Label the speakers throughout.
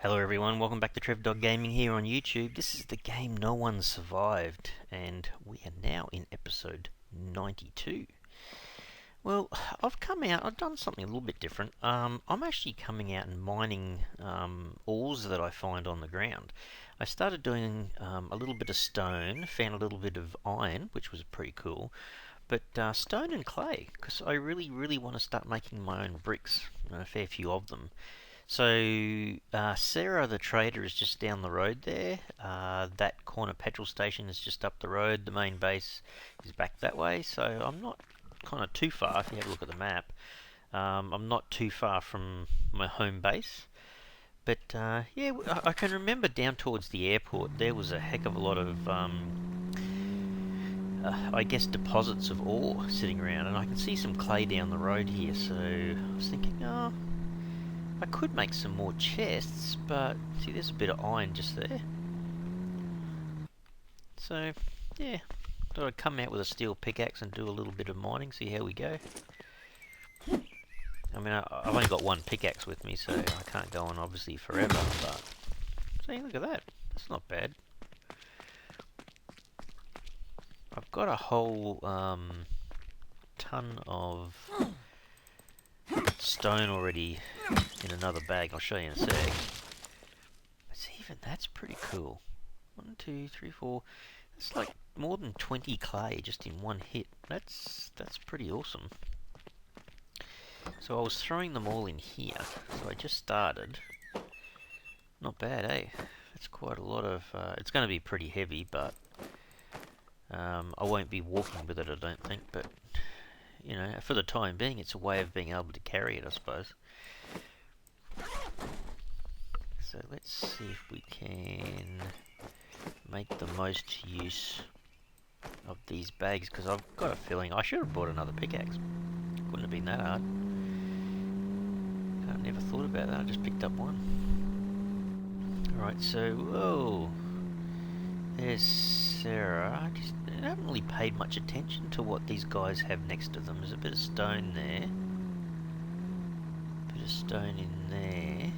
Speaker 1: Hello everyone, welcome back to Trev Dog Gaming here on YouTube. This is the game No One Survived, and we are now in episode 92. Well, I've done something a little bit different. I'm actually coming out and mining ores that I find on the ground. I started doing a little bit of stone, found a little bit of iron, which was pretty cool, but stone and clay, because I really want to start making my own bricks, a fair few of them. So Sarah the trader is just down the road there. That corner petrol station is just up the road. The main base is back that way. So I'm not kind of too far. If you have a look at the map, I'm not too far from my home base. But yeah, I can remember down towards the airport there was a heck of a lot of I guess deposits of ore sitting around, and I can see some clay down the road here. So I was thinking, oh, I could make some more chests, but see, there's a bit of iron just there. So, yeah, thought I'd come out with a steel pickaxe and do a little bit of mining, see how we go. I mean, I've only got one pickaxe with me, so I can't go on obviously forever, but see, look at that. That's not bad. I've got a whole ton of stone already in another bag. I'll show you in a sec. But see, even that's pretty cool. 1, 2, 3, 4. It's like more than 20 clay just in one hit. That's pretty awesome. So I was throwing them all in here. So I just started. Not bad, eh? That's quite a lot of... it's going to be pretty heavy, but I won't be walking with it, I don't think. But, you know, for the time being, it's a way of being able to carry it, I suppose. So let's see if we can make the most use of these bags, because I've got a feeling I should have brought another pickaxe. Couldn't have been that hard. I never thought about that. I just picked up one. Alright, so whoa, there's Sarah. I haven't really paid much attention to what these guys have next to them. There's a bit of stone there, bit of stone in there.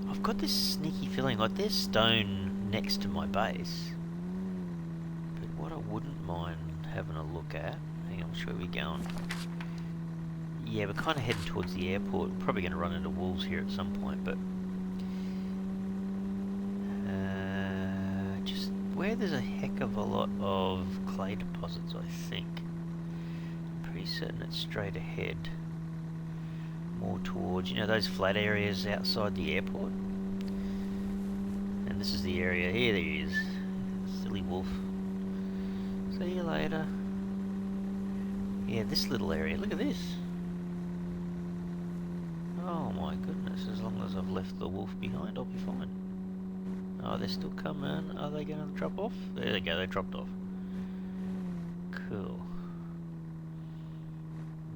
Speaker 1: I've got this sneaky feeling like there's stone next to my base. But what I wouldn't mind having a look at... Hang on, which way are we going? Yeah, we're kind of heading towards the airport. We're probably going to run into wolves here at some point, but... just where there's a heck of a lot of clay deposits, I think. Pretty certain it's straight ahead. More towards, you know, those flat areas outside the airport. And this is the area. Here he is. Silly wolf. See you later. Yeah, this little area. Look at this. Oh my goodness. As long as I've left the wolf behind, I'll be fine. Oh, they're still coming. Are they going to drop off? There they go. They dropped off. Cool.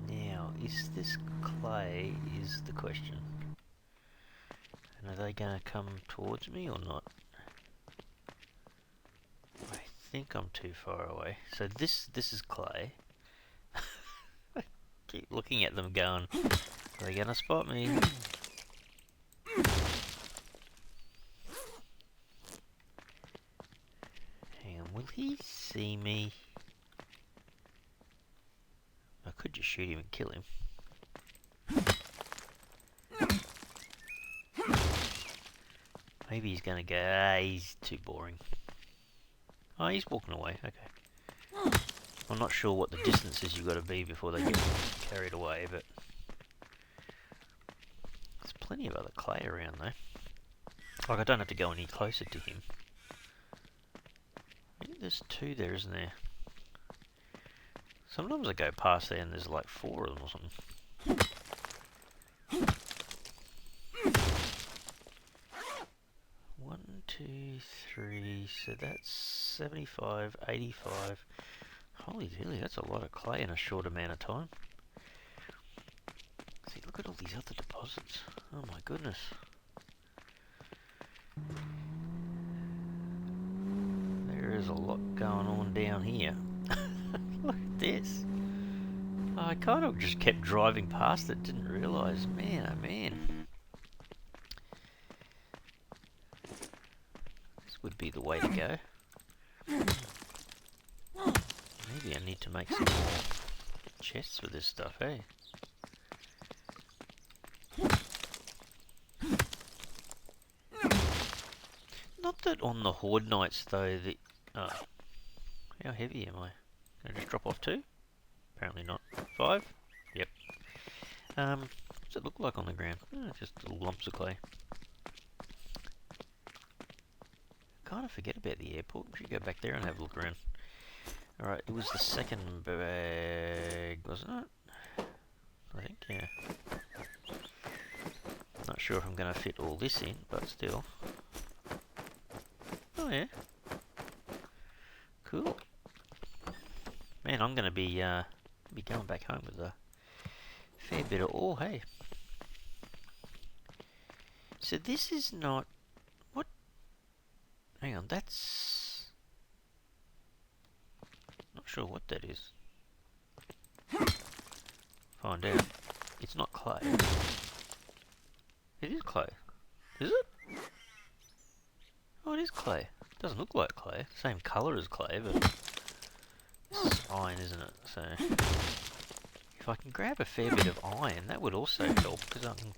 Speaker 1: Now, is this clay is the question. And are they going to come towards me or not? I think I'm too far away. So this is clay. I keep looking at them going, are they going to spot me? Hang on, will he see me? I could just shoot him and kill him. Maybe he's going to go, he's too boring. Oh, he's walking away, okay. I'm not sure what the distances you've got to be before they get carried away, but... There's plenty of other clay around though. Like, I don't have to go any closer to him. I think there's 2 there, isn't there? Sometimes I go past there and there's like 4 of them or something. One, 2, 3, so that's 75, 85. Holy really, that's a lot of clay in a short amount of time. See, look at all these other deposits. Oh my goodness. There is a lot going on down here. Look at this. I kind of just kept driving past it, didn't realise. Man, oh man. This would be the way to go. Maybe I need to make some more chests for this stuff, hey? Not that on the Horde nights, though, the... Oh. How heavy am I? Can I just drop off 2? Apparently not. 5? Yep. What's it look like on the ground? Oh, just little lumps of clay. Kind of forget about the airport. We should go back there and have a look around. Alright, it was the second bag, wasn't it? I think, yeah. Not sure if I'm going to fit all this in, but still. Oh yeah. Cool. Man, I'm going to be going back home with a fair bit of ore, hey. So this is not... What? Hang on, that's... Not sure what that is. Find out. It's not clay. It is clay. Is it? Oh, it is clay. Doesn't look like clay. Same colour as clay, but this is iron, isn't it? So if I can grab a fair bit of iron, that would also help, because I can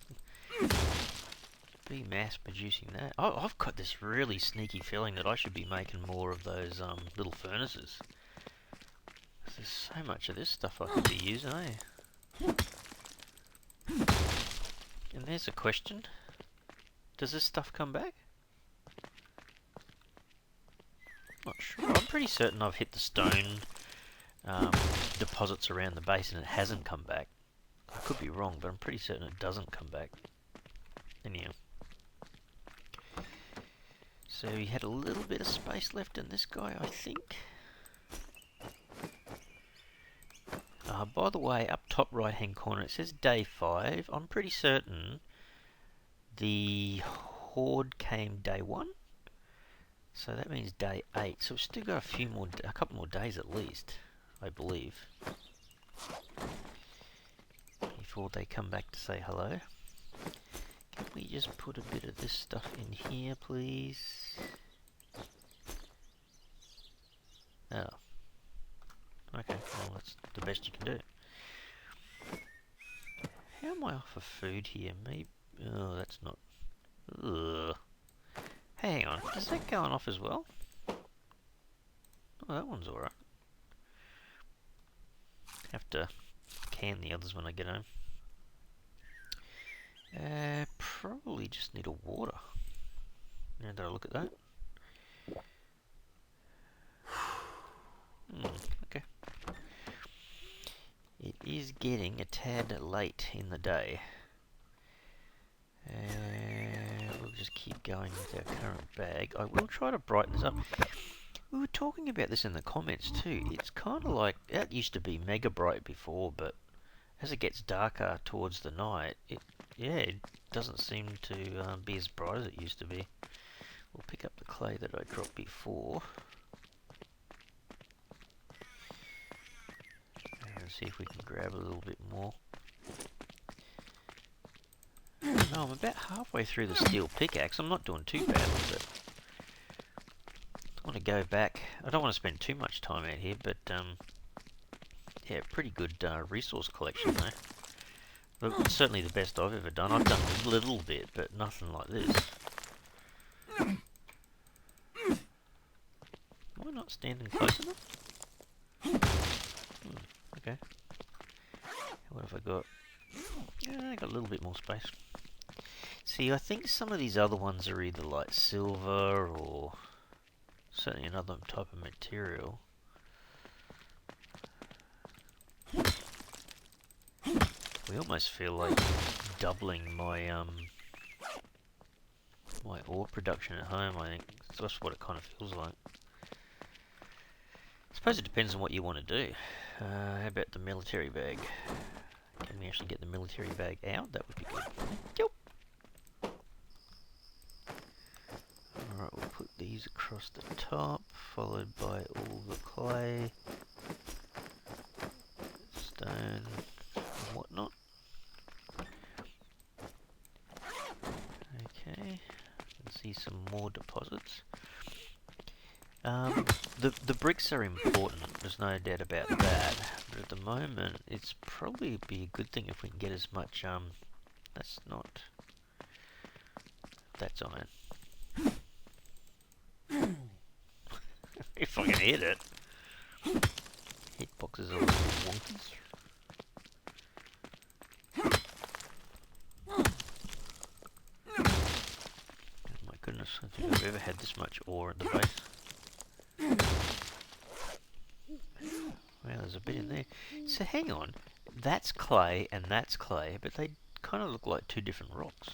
Speaker 1: be mass producing that. Oh, I've got this really sneaky feeling that I should be making more of those little furnaces. There's so much of this stuff I could be using, eh? And there's a question. Does this stuff come back? Not sure. I'm pretty certain I've hit the stone deposits around the base and it hasn't come back. I could be wrong, but I'm pretty certain it doesn't come back. Anyhow. So he had a little bit of space left in this guy, I think. By the way, up top right hand corner it says day 5. I'm pretty certain the Horde came day 1. So that means day 8. So we've still got a couple more days at least, I believe, before they come back to say hello. Can we just put a bit of this stuff in here, please? Oh. Okay, well that's the best you can do. How am I off of food here? Maybe... Oh, that's not... Ugh. Hang on, is that going off as well? Oh, that one's alright. Have to can the others when I get home. Probably just need a water. Now that I look at that. Okay. It is getting a tad late in the day. We'll just keep going with our current bag. I will try to brighten this up. We were talking about this in the comments too. It's kind of like, it used to be mega bright before, but as it gets darker towards the night, it doesn't seem to be as bright as it used to be. We'll pick up the clay that I dropped before. And see if we can grab a little bit more. No, I'm about halfway through the steel pickaxe. I'm not doing too badly, but I want to go back. I don't want to spend too much time out here, but yeah, pretty good resource collection though. Look, it's certainly the best I've ever done. I've done a little bit, but nothing like this. Am I not standing close enough? Okay. What have I got? Yeah, I got a little bit more space. See, I think some of these other ones are either like silver or certainly another type of material. We almost feel like doubling my my ore production at home, I think. So that's what it kind of feels like. I suppose it depends on what you want to do. How about the military bag? Can we actually get the military bag out? That would be good. Yep. Alright, we'll put these across the top, followed by all the clay, stone, and whatnot. Okay, you can see some more deposits. The bricks are important, there's no doubt about that. But at the moment, it's probably be a good thing if we can get as much, that's not... That's iron. If I can hit it. Hitboxes are a little bit wonky. Oh my goodness, I don't think I've ever had this much ore at the base. Wow, there's a bit in there. So hang on, that's clay and that's clay, but they kind of look like two different rocks.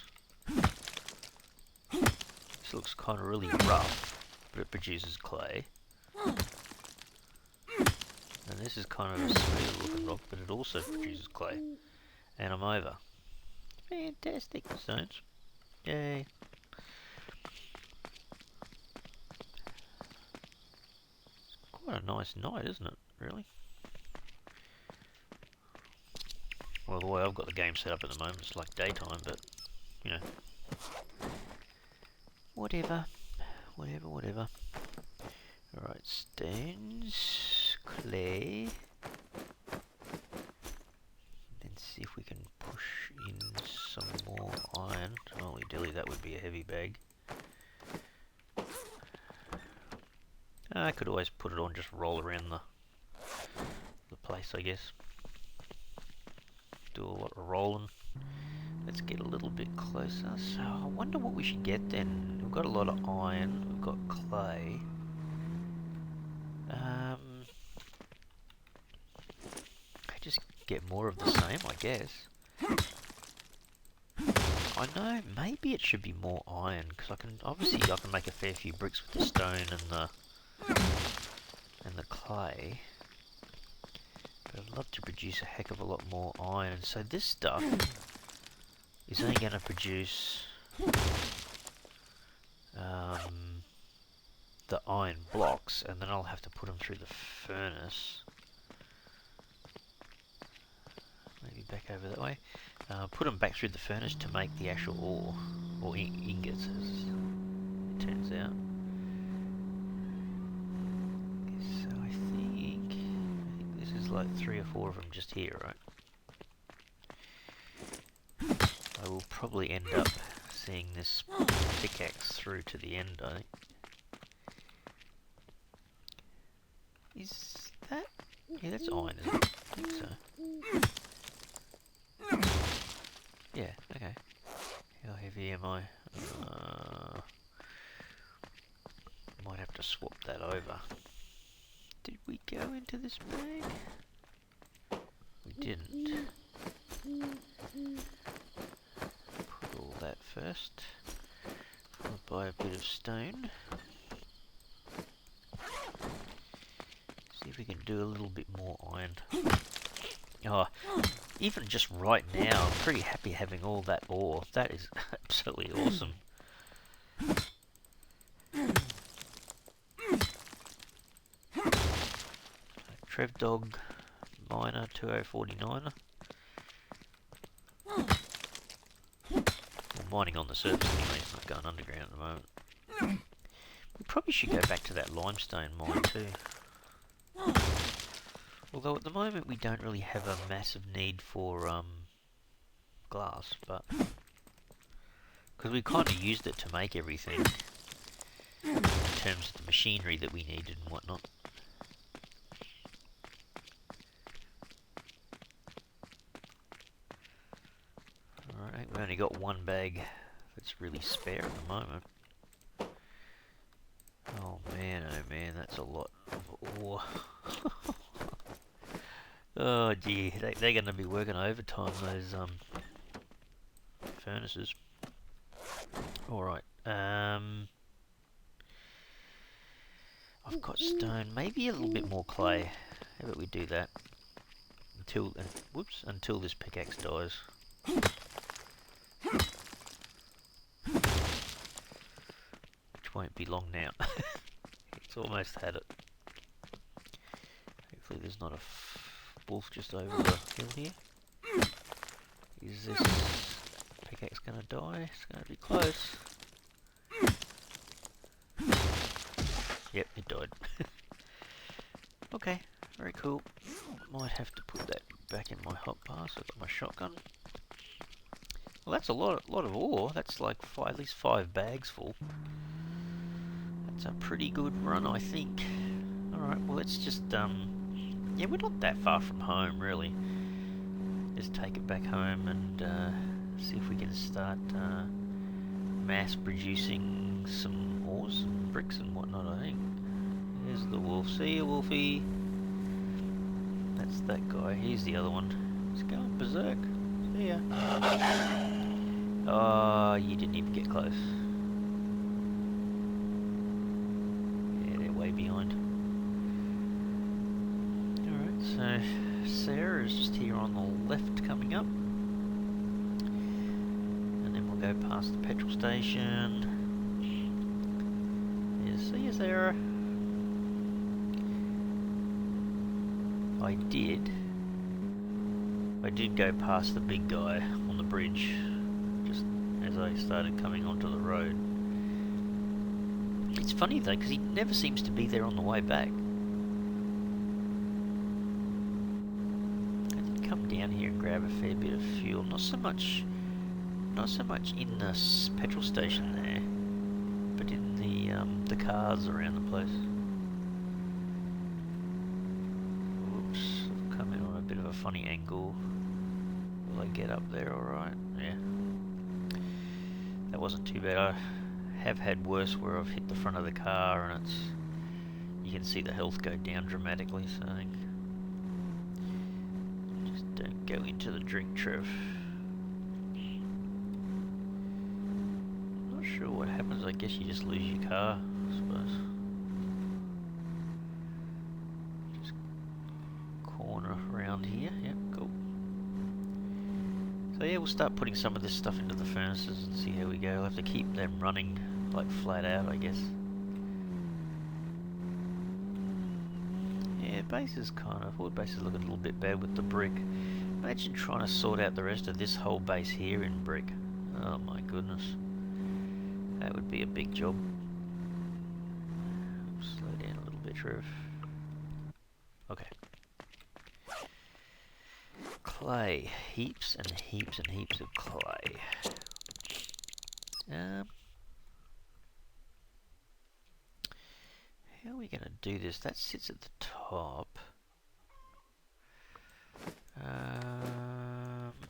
Speaker 1: This looks kind of really rough, but it produces clay. And this is kind of a smoother looking rock, but it also produces clay. And I'm over. Fantastic, stones. Yay. Quite a nice night, isn't it? Really? Well, the way I've got the game set up at the moment, it's like daytime, but, you know. Whatever. Whatever. Alright, stones, clay. Then see if we can push in some more iron. Holy dilly, that would be a heavy bag. I could always put it on, just roll around the place, I guess. Do a lot of rolling. Let's get a little bit closer. So I wonder what we should get then. We've got a lot of iron. We've got clay. I just get more of the same, I guess. I know. Maybe it should be more iron because I can make a fair few bricks with the stone and the clay. But I'd love to produce a heck of a lot more iron. So this stuff is only going to produce the iron blocks, and then I'll have to put them through the furnace. Maybe back over that way. Put them back through the furnace to make the actual ore, or ingots as it turns out. So I think this is like 3 or 4 of them just here, right? I will probably end up seeing this pickaxe through to the end, I think. Is that... Yeah, that's iron, isn't it? I think so. Yeah, okay. How heavy am I? Might have to swap that over. Did we go into this bag? We didn't. Put all that first. Followed by a bit of stone. See if we can do a little bit more iron. Oh, even just right now, I'm pretty happy having all that ore. That is absolutely awesome. Trev Dog Miner 2049. Well, mining on the surface anyway, it's not going underground at the moment. We probably should go back to that limestone mine too. Although at the moment we don't really have a massive need for glass, but because we kind of used it to make everything in terms of the machinery that we needed and whatnot. Alright, we've only got one bag that's really spare at the moment. Oh man, that's a lot of ore. Oh dear, they're going to be working overtime, those furnaces. Alright, I've got stone, maybe a little bit more clay. How about we do that until this pickaxe dies. Which won't be long now. It's almost had it. Hopefully there's not a wolf just over the hill here. Is this pickaxe going to die? It's going to be close. Yep, it died. Okay, very cool. Might have to put that back in my hotbar, so I've got my shotgun. Well, that's a lot of ore. That's like at least 5 bags full. That's a pretty good run, I think. Alright, well let's just, yeah, we're not that far from home, really. Just take it back home and see if we can start mass producing some ores and bricks and whatnot, I think. There's the wolf. See you, Wolfie. That's that guy. Here's the other one. He's going berserk. See ya. Oh, you didn't even get close. Yeah, they're way behind. Alright, so Sarah is just here on the left coming up. And then we'll go past the petrol station. Yeah, see you, Sarah. I did go past the big guy on the bridge just as I started coming onto the road. It's funny though, because he never seems to be there on the way back. I did come down here and grab a fair bit of fuel. Not so much in the petrol station there, but in the cars around the place. Whoops, I've come in on a bit of a funny angle. Will I get up there alright? Yeah. That wasn't too bad. I have had worse where I've hit the front of the car and you can see the health go down dramatically, so I think just don't go into the drink, Trev. Not sure what happens. I guess you just lose your car, I suppose. Just corner around here. Yep, cool. So yeah, we'll start putting some of this stuff into the furnaces and see how we go. I'll have to keep them running like flat out, I guess. Yeah, base is forward base is looking a little bit bad with the brick. Imagine trying to sort out the rest of this whole base here in brick. Oh my goodness. That would be a big job. Slow down a little bit, Trev. Okay. Clay. Heaps and heaps and heaps of clay. How are we going to do this? That sits at the top.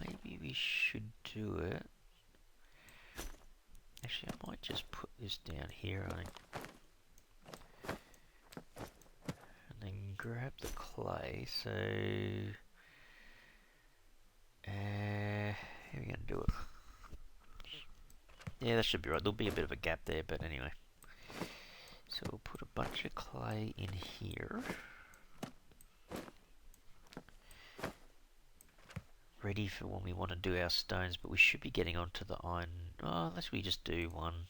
Speaker 1: Maybe we should do it. Actually, I might just put this down here, I think. And then grab the clay, so... how are we going to do it? Yeah, that should be right. There'll be a bit of a gap there, but anyway. So we'll put a bunch of clay in here. Ready for when we want to do our stones, but we should be getting onto the iron. Oh, unless we just do one.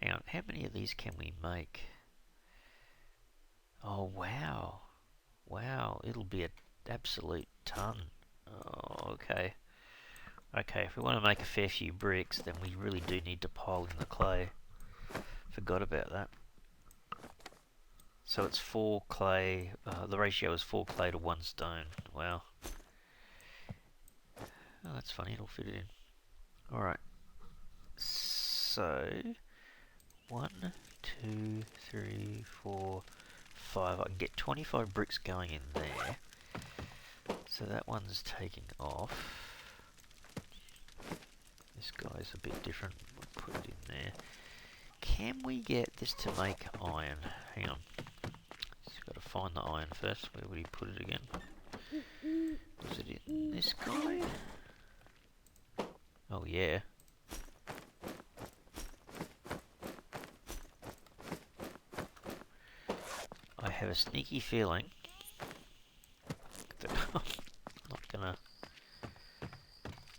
Speaker 1: Hang on, how many of these can we make? Oh, wow. Wow, it'll be an absolute ton. Oh, okay. Okay, if we want to make a fair few bricks, then we really do need to pile in the clay. Forgot about that. So it's 4 clay, the ratio is 4 clay to 1 stone. Wow. Oh, that's funny, it'll fit it in. Alright. So, 1, 2, 3, 4, 5. I can get 25 bricks going in there. So that one's taking off. This guy's a bit different. We'll put it in there. Can we get this to make iron? Hang on. Just got to find the iron first. Where would he put it again? Was it in this guy? Oh yeah. I have a sneaky feeling that I'm not gonna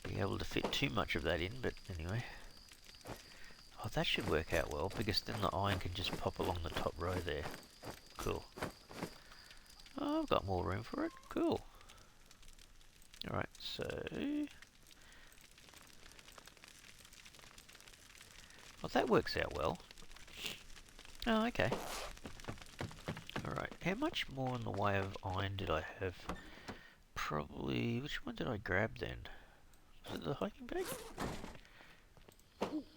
Speaker 1: be able to fit too much of that in, but anyway. Oh, that should work out well, because then the iron can just pop along the top row there. Cool. Oh, I've got more room for it. Cool. Alright, so... well, that works out well. Oh, okay. Alright, how much more in the way of iron did I have? Probably... which one did I grab then? Was it the hiking bag?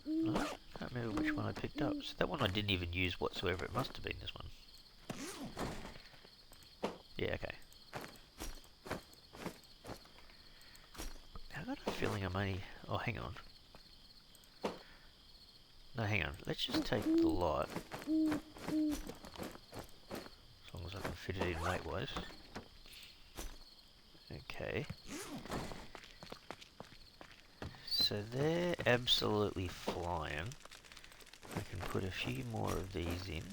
Speaker 1: No? Can't remember which one I picked up. So that one I didn't even use whatsoever. It must have been this one. Yeah, okay. I got a feeling I'm only... oh, hang on. No, hang on. Let's just take the lot. As long as I can fit it in weight-wise. Okay. So they're absolutely flying. I can put a few more of these in.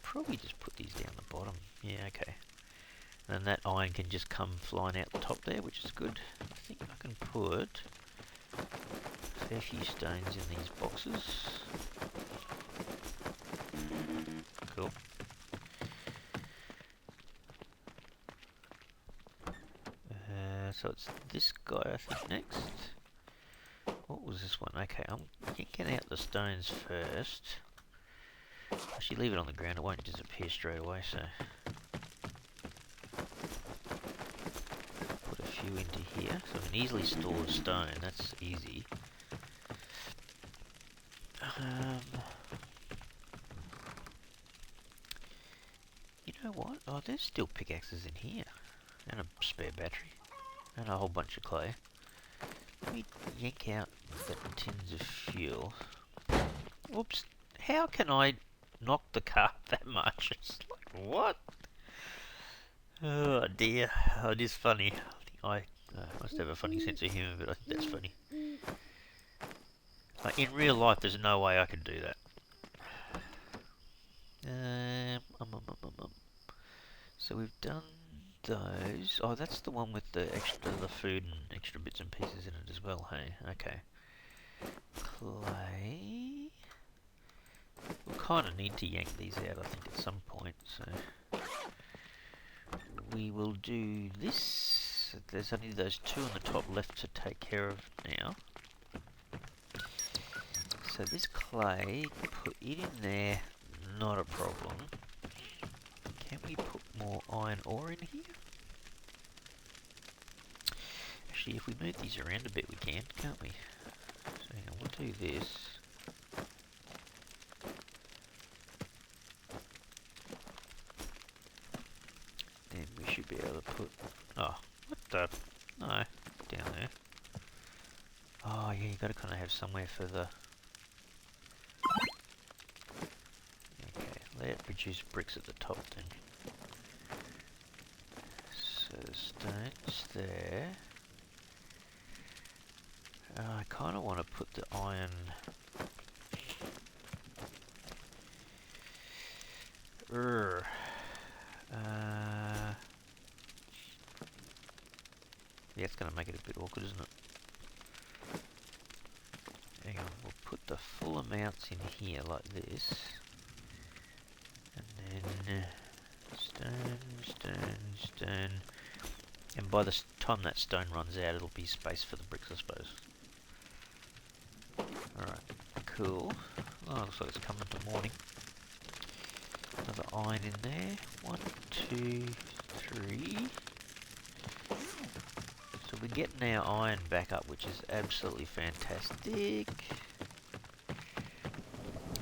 Speaker 1: Probably just put these down the bottom. Yeah, okay. And that iron can just come flying out the top there, which is good. I think I can put a fair few stones in these boxes. Cool. So it's this guy, I think, next. What was this one? Okay, I'm yanking out the stones first. Actually, leave it on the ground, it won't disappear straight away, so... put a few into here, so I can easily store a stone, that's easy. You know what? Oh, there's still pickaxes in here. And a spare battery. And a whole bunch of clay. Let me yank out the tins of fuel. Whoops. How can I knock the car that much? It's like, what? Oh dear. Oh, it is funny. I think I must have a funny sense of humour, but I think that's funny. Like, in real life, there's no way I could do that. So we've done those. Oh, that's the one with the food and extra bits and pieces in it as well, hey? Okay. Clay. We'll kind of need to yank these out, I think, at some point, so... we will do this. There's only those two on the top left to take care of now. So this clay, put it in there, not a problem. Can we put more iron ore in here? Actually, if we move these around a bit, we can, can't we? So hang on, we'll do this. Then we should be able to put... oh, what the... no, down there. Oh yeah, you gotta kind of have somewhere for the... okay, let it produce bricks at the top then. So stones there. I kind of want to put the iron... yeah, it's going to make it a bit awkward, isn't it? Hang on, we'll put the full amounts in here like this. And then... stone, stone, stone. And by the time that stone runs out, it'll be space for the bricks, I suppose. Alright, cool. Oh, looks like it's coming to morning. Another iron in there. 1, 2, 3. So we're getting our iron back up, which is absolutely fantastic.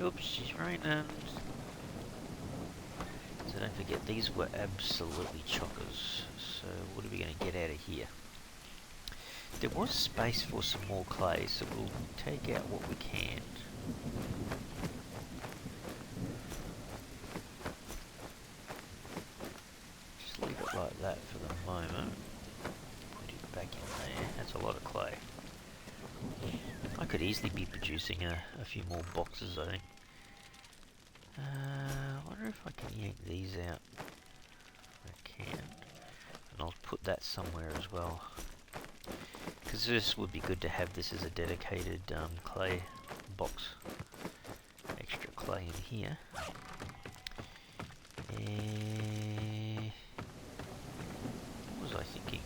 Speaker 1: Oops, she's raining. So don't forget, these were absolutely chockers. So what are we going to get out of here? There was space for some more clay, so we'll take out what we can. Just leave it like that for the moment. Put it back in there. That's a lot of clay. I could easily be producing a few more boxes, I think. I wonder if I can yank these out. I can. And I'll put that somewhere as well. Because this would be good to have this as a dedicated clay box. Extra clay in here. What was I thinking?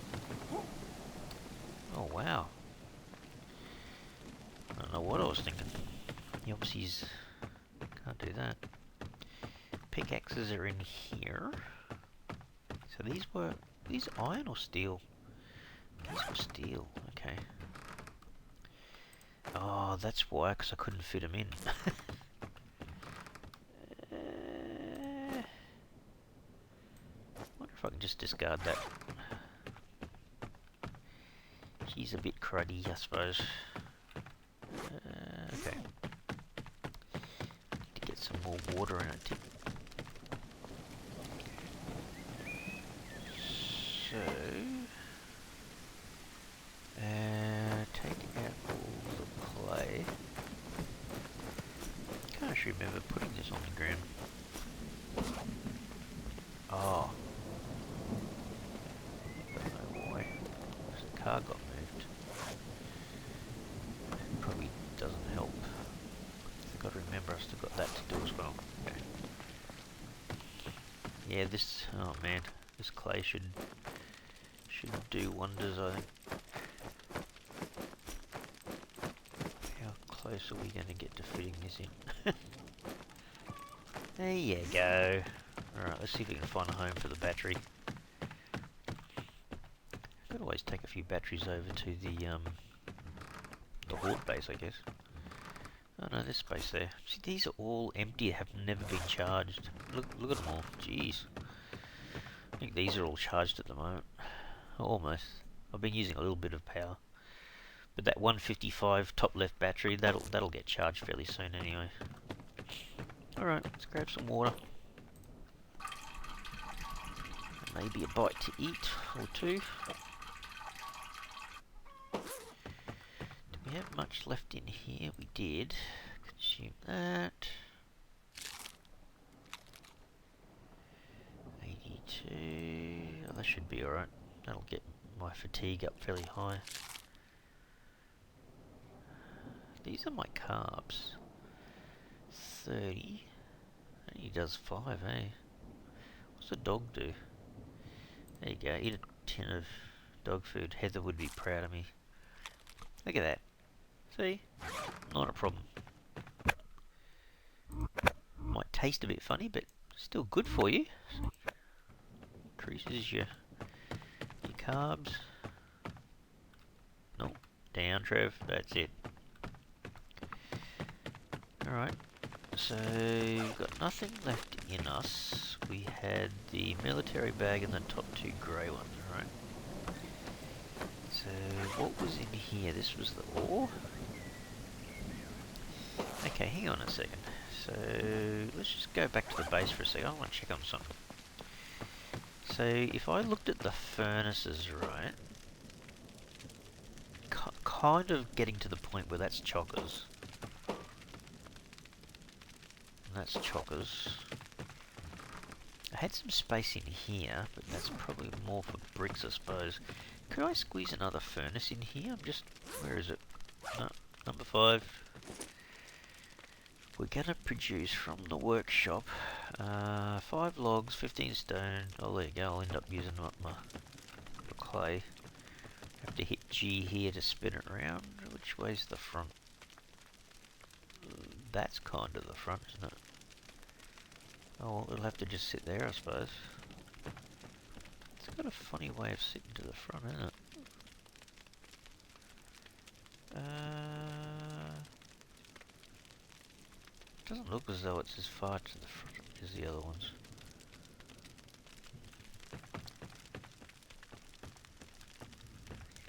Speaker 1: Oh wow. I don't know what I was thinking. He obviously can't that. Pickaxes are in here. So these iron or steel? These were steel, okay. Oh, that's why, because I couldn't fit them in. Wonder if I can just discard that. She's a bit cruddy, I suppose. Okay. Need to get some more water in it. So, take out all the clay. Can't actually remember putting this on the ground. Oh. I don't know why. Because the car got moved. Probably doesn't help. I've got to remember I still got that to do as well. Okay. Yeah, this, oh man, this clay should do wonders, I think. How close are we going to get to fitting this in? There you go. Alright, let's see if we can find a home for the battery. Could always take a few batteries over to the horde base, I guess. Oh no, there's space there. See, these are all empty, have never been charged. Look at them all. Jeez. I think these are all charged at the moment. Almost. I've been using a little bit of power. But that 155 top left battery, that'll get charged fairly soon anyway. Alright, let's grab some water. Maybe a bite to eat, or two. Do we have much left in here? We did. Consume that. 82. Oh, that should be alright. That'll get my fatigue up fairly high. These are my carbs. 30. Only does 5, eh? What's a dog do? There you go. Eat a tin of dog food. Heather would be proud of me. Look at that. See? Not a problem. Might taste a bit funny, but still good for you. Increases your carbs. No, down, Trev. That's it. Alright. So, we've got nothing left in us. We had the military bag and the top two grey ones, right? So, what was in here? This was the ore? Okay, hang on a second. So, let's just go back to the base for a second. I want to check on something. So, if I looked at the furnaces, right? Kind of getting to the point where that's chockers. That's chockers. I had some space in here, but that's probably more for bricks, I suppose. Could I squeeze another furnace in here? I'm just... where is it? No, number 5. We're gonna produce from the workshop 5 logs, 15 stone. Oh, there you go. I'll end up using up my clay. Have to hit G here to spin it around. Which way's the front? That's kind of the front, isn't it? Oh, well, it'll have to just sit there, I suppose. It's got a funny way of sitting to the front, isn't it? Doesn't look as though it's as far to the front as the other ones.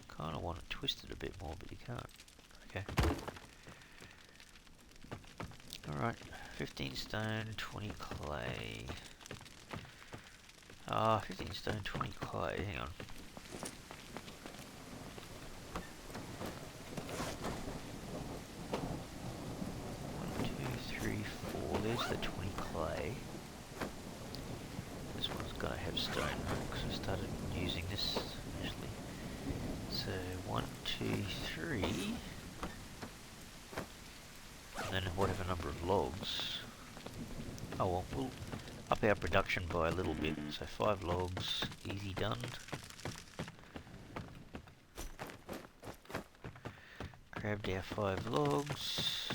Speaker 1: Kind of want to twist it a bit more, but you can't. Okay. Alright, 15 stone, 20 clay. 15 stone, 20 clay, hang on. 1, 2, 3, 4, there's the 20 clay. This one's gotta have stone, right? Because I started using this initially. So, 1, 2, 3... and then whatever number of logs. Oh well, we'll up our production by a little bit. So 5 logs, easy done. Grabbed our 5 logs.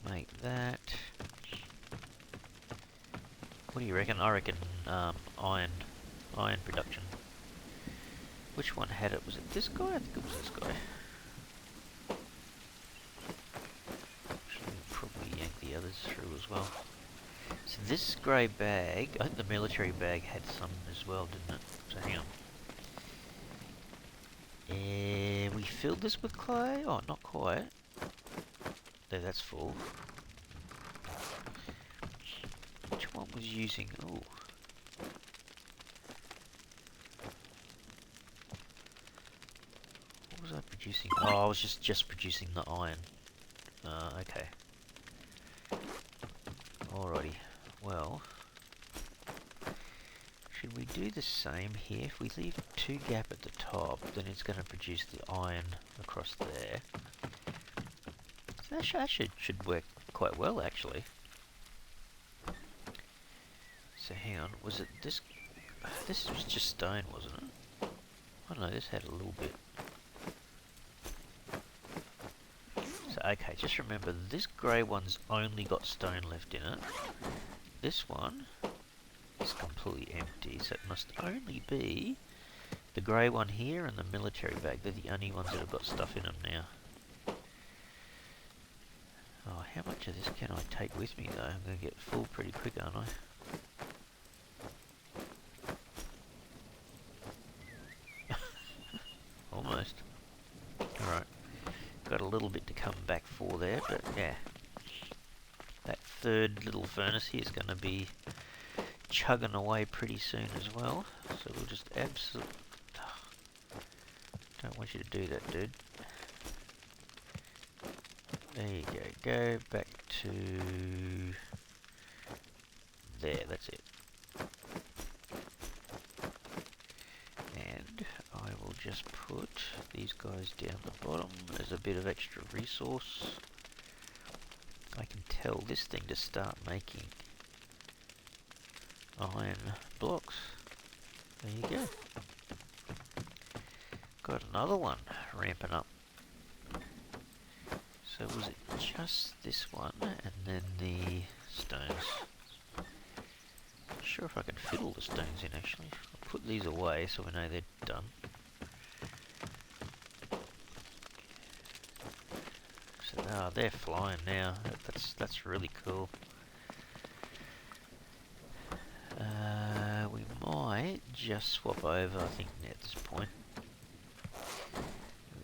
Speaker 1: Make that. What do you reckon? I reckon iron production. Which one had it? Was it this guy? I think it was this guy. Actually, we'll probably yank the others through as well. So this grey bag, I think the military bag had some as well, didn't it? So hang on. We filled this with clay? Oh, not quite. There, that's full. Which one was using... Oh. What was I producing? Oh, I was just producing the iron. Okay. Alrighty. Well... Should we do the same here? If we leave a 2 gap at the top, then it's going to produce the iron across there. So that should work quite well, actually. So hang on, was it this? This was just stone, wasn't it? I don't know, this had a little bit. So okay, just remember, this grey one's only got stone left in it. This one is completely empty, so it must only be the grey one here and the military bag. They're the only ones that have got stuff in them now. Oh, how much of this can I take with me though? I'm going to get full pretty quick, aren't I? Almost. Alright. Got a little bit to come back for there, but yeah. That third little furnace here is going to be chugging away pretty soon as well. So we'll just absolutely... Don't want you to do that, dude. There you go. Go back to... There, that's it. And I will just put these guys down the bottom as a bit of extra resource. I can tell this thing to start making iron blocks. There you go. Got another one ramping up. So was it just this one and then the stones? Not sure if I can fit all the stones in actually. I'll put these away so we know they're done. So they're flying now. That's really cool. We might just swap over, I think, at this point.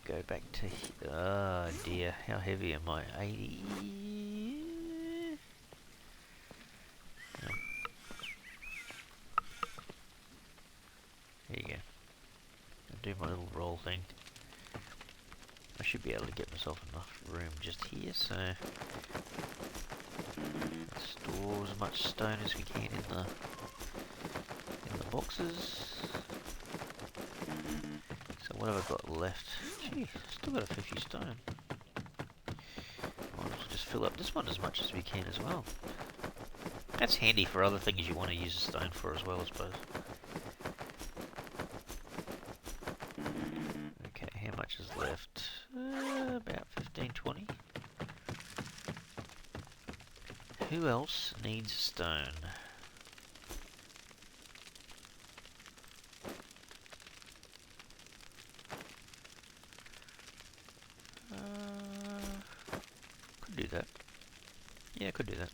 Speaker 1: Go back to... Oh dear, how heavy am I? 80... No. There you go. I'll do my little roll thing. I should be able to get myself enough room just here, so... Let's store as much stone as we can in the boxes. So what have I got left? Gee, still got a 50 stone. Might as well just fill up this one as much as we can as well. That's handy for other things you want to use a stone for as well, I suppose. Okay, how much is left? About 15, 20. Who else needs stone? Could do that. Yeah, I could do that.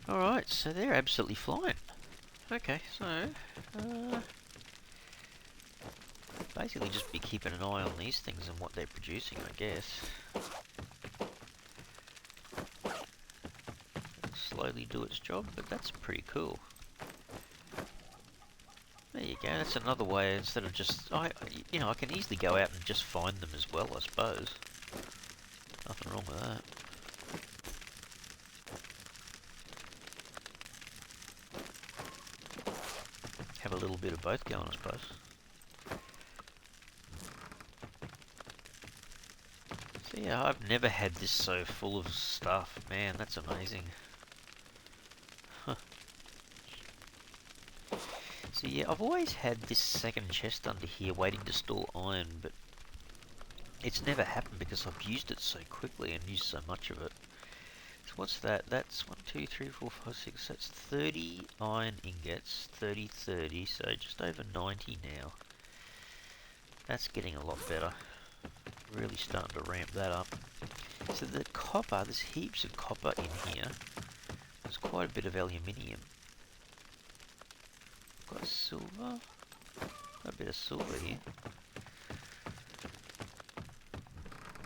Speaker 1: Alright, so they're absolutely flying. Okay, so... basically just be keeping an eye on these things and what they're producing, I guess. It'll slowly do its job, but that's pretty cool. There you go, that's another way, instead of just... I can easily go out and just find them as well, I suppose. Nothing wrong with that. Have a little bit of both going, I suppose. So yeah, I've never had this so full of stuff. Man, that's amazing. Huh. So yeah, I've always had this second chest under here waiting to store iron, but it's never happened because I've used it so quickly and used so much of it. It's what's that? That's 1, 2, 3, 4, 5, 6. That's 30 iron ingots. 30, 30. So just over 90 now. That's getting a lot better. Really starting to ramp that up. So the copper, there's heaps of copper in here. There's quite a bit of aluminium. Got silver. Got a bit of silver here.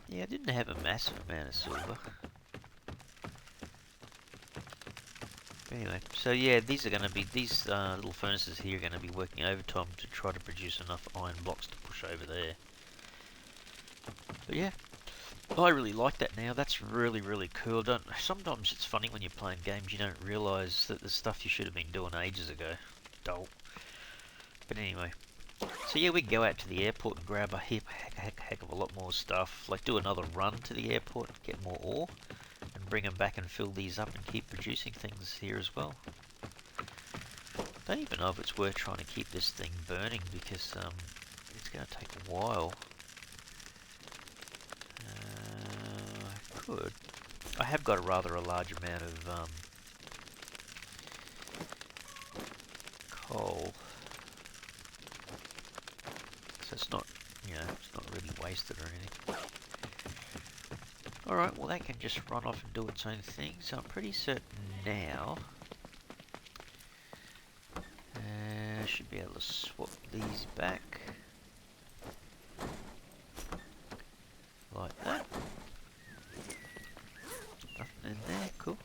Speaker 1: Yeah, I didn't have a massive amount of silver. Anyway, so yeah, these are going to be, these little furnaces here are going to be working overtime to try to produce enough iron blocks to push over there. But yeah, I really like that now. That's really, really cool. Sometimes it's funny when you're playing games, you don't realise that there's stuff you should have been doing ages ago. Dull. But anyway, so yeah, we can go out to the airport and grab a heck of a lot more stuff. Like do another run to the airport, get more ore, and bring them back and fill these up and keep producing things here as well. Don't even know if it's worth trying to keep this thing burning because it's going to take a while. I could. I have got a large amount of coal, so it's not, you know, it's not really wasted or anything. Alright, well that can just run off and do its own thing, so I'm pretty certain now I should be able to swap these back like that. Nothing in there, cool.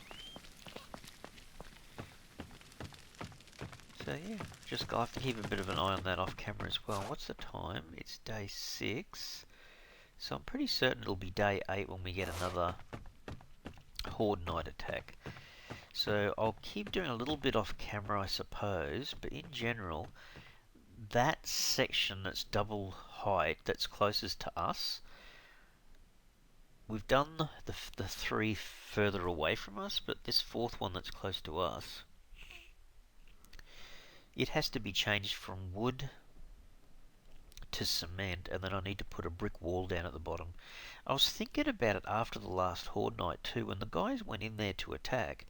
Speaker 1: So yeah, just I'll have to keep a bit of an eye on that off camera as well. What's the time? It's day 6. So I'm pretty certain it'll be day 8 when we get another Horde Night attack. So I'll keep doing a little bit off camera, I suppose, but in general, that section that's double height, that's closest to us, we've done the 3 further away from us, but this 4th one that's close to us, it has to be changed from wood to cement, and then I need to put a brick wall down at the bottom. I was thinking about it after the last Horde Night too. When the guys went in there to attack,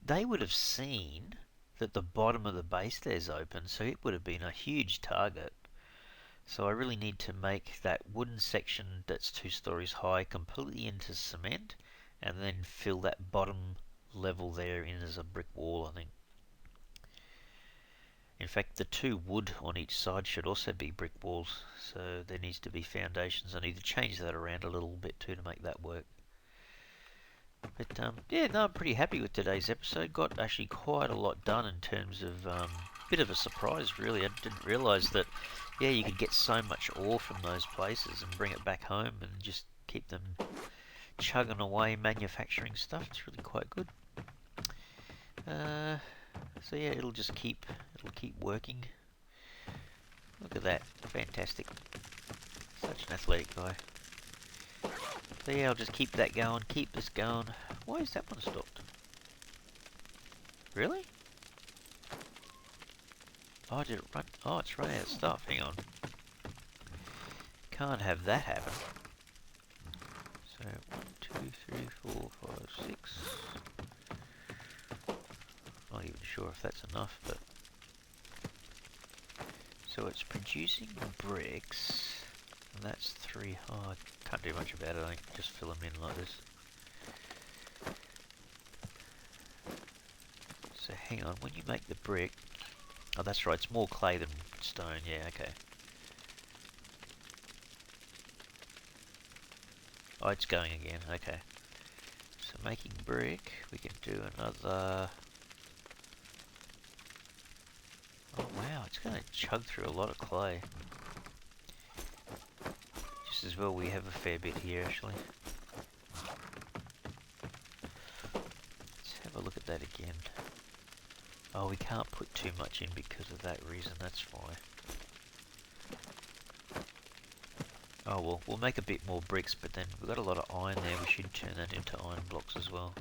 Speaker 1: they would have seen that the bottom of the base there's open, so it would have been a huge target. So I really need to make that wooden section that's 2 stories high completely into cement, and then fill that bottom level there in as a brick wall, I think. In fact, the 2 wood on each side should also be brick walls, so there needs to be foundations. I need to change that around a little bit too to make that work. But yeah, no, I'm pretty happy with today's episode. Got actually quite a lot done in terms of bit of a surprise, really. I didn't realise that, yeah, you could get so much ore from those places and bring it back home and just keep them chugging away manufacturing stuff. It's really quite good. So yeah, it'll keep working. Look at that, fantastic. Such an athletic guy. So yeah, I'll just keep that going, keep this going. Why is that one stopped? Really? Oh, did it run? Oh, it's run out of stuff. Hang on. Can't have that happen. So 1, 2, 3, 4, 5, 6. Not even sure if that's enough, but so it's producing bricks, and that's 3. Oh, I can't do much about it. I can just fill them in like this. So hang on, when you make the brick, oh that's right, it's more clay than stone. Yeah, okay. Oh, it's going again. Okay. So making brick, we can do another. Oh wow, it's going to chug through a lot of clay. Just as well we have a fair bit here actually. Let's have a look at that again. Oh, we can't put too much in because of that reason, that's why. Oh well, we'll make a bit more bricks, but then we've got a lot of iron there, we should turn that into iron blocks as well.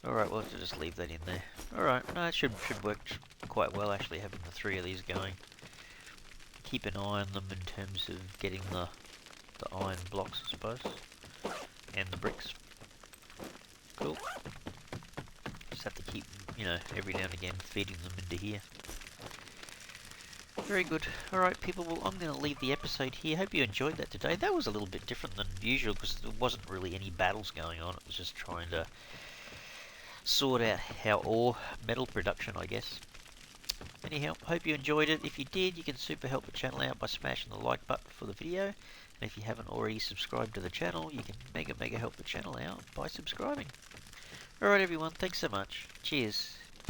Speaker 1: Alright, we'll have to just leave that in there. Alright, no, it should work quite well actually, having the 3 of these going. Keep an eye on them in terms of getting the iron blocks, I suppose. And the bricks. Cool. every now and again feeding them into here. Very good. Alright people, well I'm going to leave the episode here. Hope you enjoyed that today. That was a little bit different than usual because there wasn't really any battles going on. It was just trying to sort out our ore metal production, I guess. Anyhow, hope you enjoyed it. If you did, you can super help the channel out by smashing the like button for the video. And if you haven't already subscribed to the channel, you can mega help the channel out by subscribing. Alright everyone, thanks so much. Cheers.